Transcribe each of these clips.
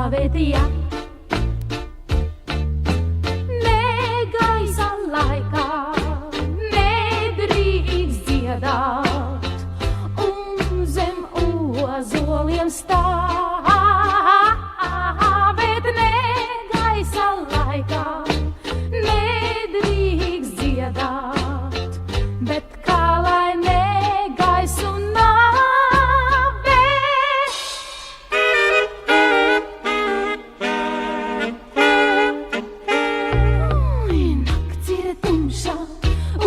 stāvēt, ja ne gaisa laikā nedrīkst dziedāt, un zem ozoliem stāvēt, ne gaisa laikā nedrīkst dziedāt, bet kā lai negaisu nāvē. Nakts ir tumša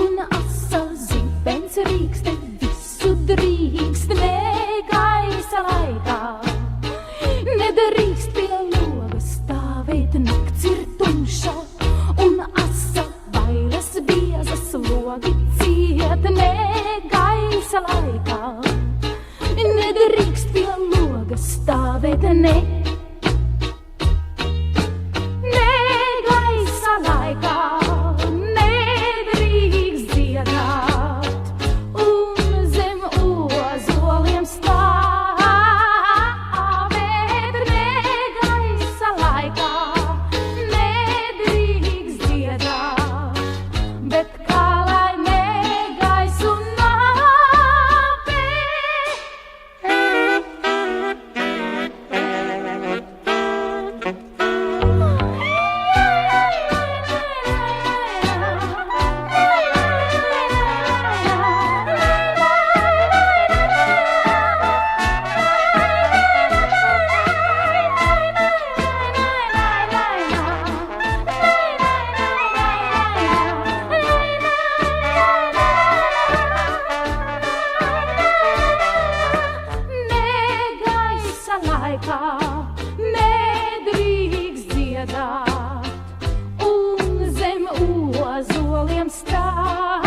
un asa zibens rīkste, visu drīkst negaisa laikā. Nedrīkst pie logas stāvēt, nakts ir tumša un asa, bailes biezas logi ciet negaisa laikā. Nedrīkst pie logas stāvēt, negaisa laikā nedrīkst dziedāt, un zem ozoliem stāvēt, negaisa laikā nedrīkst dziedāt, bet kā lai negaisu nāvē. Negaisa laikā nedrīkst dziedāt, un zem ozoliem stāvēt.